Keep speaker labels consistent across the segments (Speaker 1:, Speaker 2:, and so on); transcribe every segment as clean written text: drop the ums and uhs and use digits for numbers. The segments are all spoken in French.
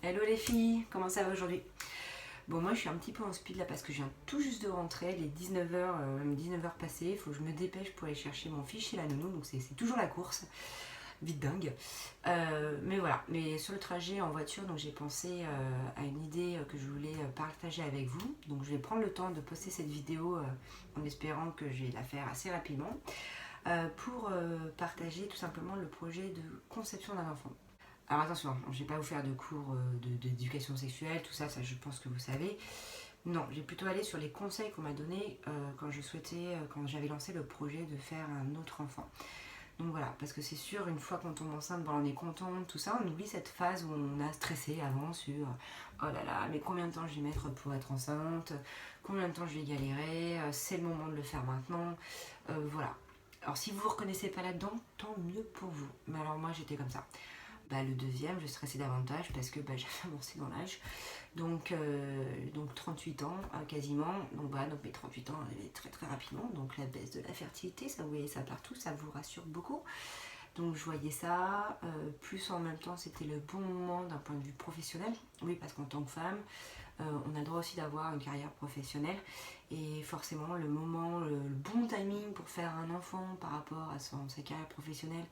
Speaker 1: Hello les filles, comment ça va aujourd'hui? Bon, moi je suis un petit peu en speed là parce que je viens tout juste de rentrer, les 19h passées, il faut que je me dépêche pour aller chercher mon fils chez la nounou, donc c'est toujours la course, vite dingue. Mais voilà, mais sur le trajet en voiture, donc j'ai pensé à une idée que je voulais partager avec vous. Donc je vais prendre le temps de poster cette vidéo en espérant que je vais la faire assez rapidement pour partager tout simplement le projet de conception d'un enfant. Alors attention, je ne vais pas vous faire de cours d'éducation sexuelle, tout ça, ça je pense que vous savez. Non, j'ai plutôt allé sur les conseils qu'on m'a donnés quand j'avais lancé le projet de faire un autre enfant. Donc voilà, parce que c'est sûr, une fois qu'on tombe enceinte, bon, on est contente, tout ça, on oublie cette phase où on a stressé avant sur oh là là, mais combien de temps je vais mettre pour être enceinte, combien de temps je vais galérer, c'est le moment de le faire maintenant, voilà. Alors si vous vous reconnaissez pas là-dedans, tant mieux pour vous. Mais alors moi j'étais comme ça. Le deuxième, je stressais davantage parce que j'avais avancé dans l'âge. Donc 38 ans quasiment. Donc mes 38 ans arrivaient très très rapidement. Donc la baisse de la fertilité, ça vous voyez ça partout, ça vous rassure beaucoup. Donc je voyais ça, plus en même temps c'était le bon moment d'un point de vue professionnel. Oui, parce qu'en tant que femme, on a le droit aussi d'avoir une carrière professionnelle. Et forcément le bon timing pour faire un enfant par rapport à sa carrière professionnelle,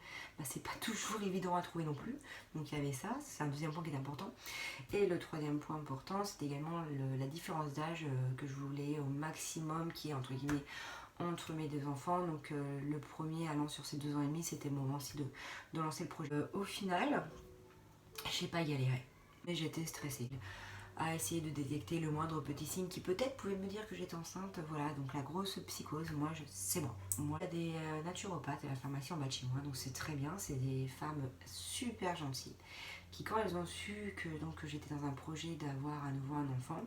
Speaker 1: c'est pas toujours évident à trouver non plus. Donc il y avait ça, c'est un deuxième point qui est important. Et le troisième point important, c'est également la différence d'âge que je voulais au maximum, qui est entre guillemets entre mes deux enfants. Donc le premier allant sur ses 2 ans et demi, c'était le moment aussi de lancer le projet. Au final, j'ai pas galéré, mais j'étais stressée à essayer de détecter le moindre petit signe qui peut-être pouvait me dire que j'étais enceinte. Voilà, donc la grosse psychose, c'est moi. Moi, il y a des naturopathes à la pharmacie en bas de chez moi, donc c'est très bien. C'est des femmes super gentilles qui, quand elles ont su que j'étais dans un projet d'avoir à nouveau un enfant,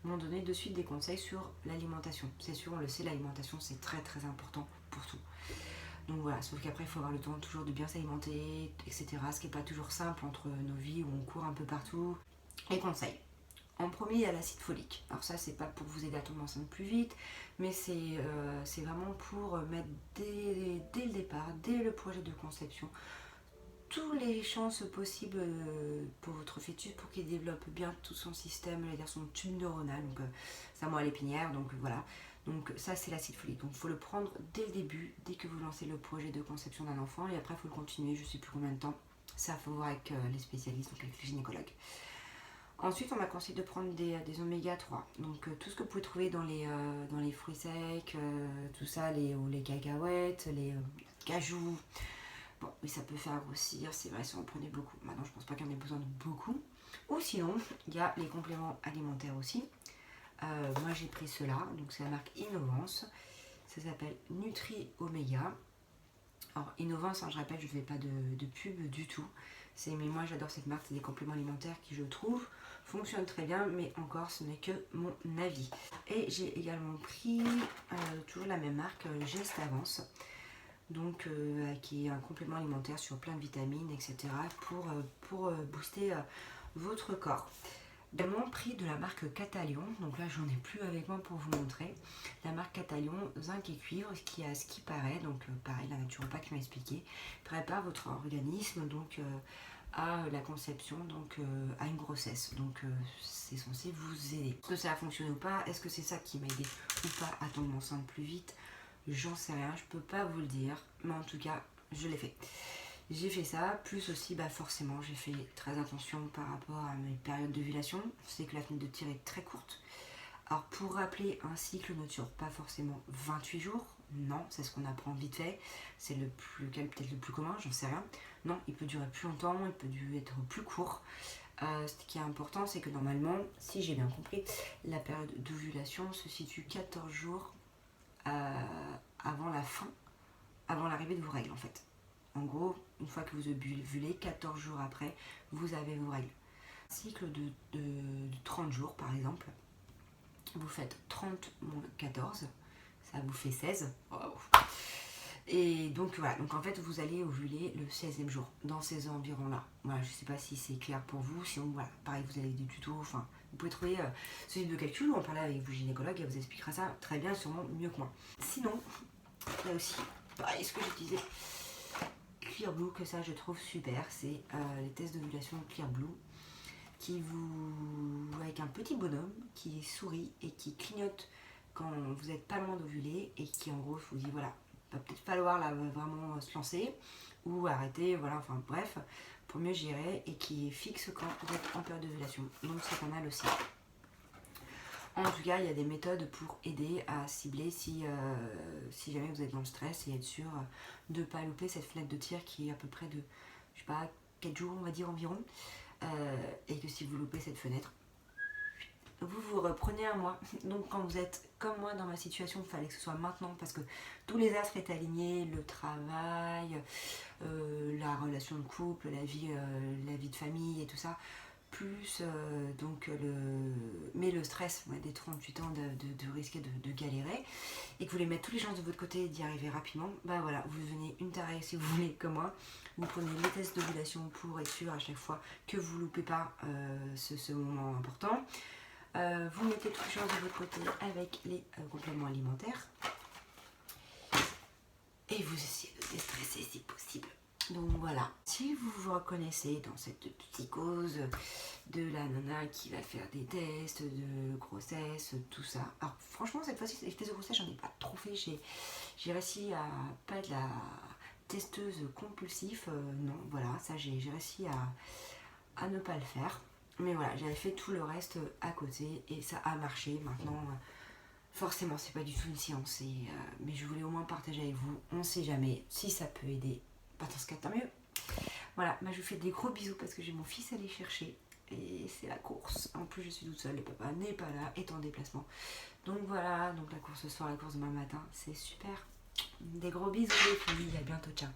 Speaker 1: m'ont donné de suite des conseils sur l'alimentation. C'est sûr, on le sait, l'alimentation c'est très très important pour tout. Donc voilà, sauf qu'après il faut avoir le temps toujours de bien s'alimenter, etc. Ce qui n'est pas toujours simple entre nos vies où on court un peu partout. Les conseils. En premier, il y a l'acide folique. Alors ça, c'est pas pour vous aider à tomber enceinte plus vite, mais c'est vraiment pour mettre dès le départ, dès le projet de conception, toutes les chances possibles pour votre fœtus pour qu'il développe bien tout son système, son tube neuronal, donc sa moelle épinière, donc voilà. Donc ça c'est l'acide folique, donc il faut le prendre dès le début, dès que vous lancez le projet de conception d'un enfant, et après il faut le continuer, je sais plus combien de temps, ça il faut voir avec les spécialistes, donc avec les gynécologues. Ensuite, on m'a conseillé de prendre des oméga 3. Donc, tout ce que vous pouvez trouver dans les fruits secs, tout ça, ou les cacahuètes, les cajous. Bon, oui, ça peut faire grossir, c'est vrai, si on en prenait beaucoup. Maintenant, je pense pas qu'il y en ait besoin de beaucoup. Ou sinon, il y a les compléments alimentaires aussi. Moi, j'ai pris cela. Donc, c'est la marque Innovance. Ça s'appelle Nutri Omega. Alors, Innovance, je rappelle, je ne fais pas de pub du tout. Mais moi, j'adore cette marque. C'est des compléments alimentaires qui, je trouve, fonctionnent très bien. Mais encore, ce n'est que mon avis. Et j'ai également pris toujours la même marque, Geste Avance. Donc, qui est un complément alimentaire sur plein de vitamines, etc. pour booster votre corps. Également pris de la marque Catalion, donc là j'en ai plus avec moi pour vous montrer. La marque Catalion, zinc et cuivre, qui a ce qui paraît, donc pareil, la naturopathe qui m'a expliqué, prépare votre organisme donc à la conception, donc à une grossesse. Donc c'est censé vous aider. Est-ce que ça a fonctionné ou pas? Est-ce que c'est ça qui m'a aidé ou pas à tomber enceinte plus vite? J'en sais rien, je peux pas vous le dire, mais en tout cas, je l'ai fait. J'ai fait ça, plus aussi, forcément, j'ai fait très attention par rapport à mes périodes d'ovulation. Je sais que la fenêtre de tir est très courte. Alors, pour rappeler, un cycle ne dure pas forcément 28 jours. Non, c'est ce qu'on apprend vite fait. C'est peut-être le plus commun, j'en sais rien. Non, il peut durer plus longtemps, il peut être plus court. Ce qui est important, c'est que normalement, si j'ai bien compris, la période d'ovulation se situe 14 jours avant l'arrivée de vos règles en fait. En gros, une fois que vous ovulez, 14 jours après, vous avez vos règles. Un cycle de 30 jours par exemple, vous faites 30 moins 14, ça vous fait 16. Wow. Et donc voilà, donc en fait vous allez ovuler le 16e jour, dans ces environs-là. Voilà, je ne sais pas si c'est clair pour vous, sinon voilà, pareil vous avez des tutos, enfin vous pouvez trouver ce type de calcul, ou en parler avec vos gynécologues, elle vous expliquera ça très bien, sûrement mieux que moi. Sinon, il y a aussi, pareil, ce que j'utilisais, Clear Blue, que ça je trouve super, c'est les tests d'ovulation Clear Blue. avec un petit bonhomme qui sourit et qui clignote quand vous n'êtes pas loin d'ovuler et qui en gros vous dit voilà, va peut-être falloir là vraiment se lancer ou arrêter, voilà, enfin bref, pour mieux gérer, et qui est fixe quand vous êtes en période d'ovulation. Donc c'est pas mal aussi. En tout cas, il y a des méthodes pour aider à cibler si jamais vous êtes dans le stress et être sûr de ne pas louper cette fenêtre de tir qui est à peu près de, je sais pas, 4 jours on va dire environ. Et que si vous loupez cette fenêtre, vous vous reprenez un mois. Donc quand vous êtes comme moi dans ma situation, il fallait que ce soit maintenant parce que tous les astres étaient alignés, le travail, la relation de couple, la vie de famille et tout ça, plus mais le stress des 38 ans de risquer de galérer, et que vous voulez mettre tous les chances de votre côté et d'y arriver rapidement, bah voilà, vous devenez une tarée si vous voulez comme moi. Vous prenez les tests d'ovulation pour être sûr à chaque fois que vous ne loupez pas ce moment important. Vous mettez toutes les chances de votre côté avec les compléments alimentaires. Et vous essayez de déstresser si possible. Donc voilà, si vous vous reconnaissez dans cette psychose de la nana qui va faire des tests de grossesse, tout ça. Alors franchement cette fois-ci, les tests de grossesse, j'en ai pas trop fait. J'ai réussi à pas être la testeuse compulsive. Non, voilà, ça j'ai réussi à ne pas le faire. Mais voilà, j'avais fait tout le reste à côté et ça a marché. Maintenant, forcément, c'est pas du tout une science. Mais je voulais au moins partager avec vous. On sait jamais si ça peut aider. Pas dans ce cas, tant mieux. Voilà, je vous fais des gros bisous parce que j'ai mon fils à aller chercher. Et c'est la course. En plus, je suis toute seule. Le papa n'est pas là, est en déplacement. Donc voilà, donc la course ce soir, la course demain matin. C'est super. Des gros bisous les filles. À bientôt, ciao.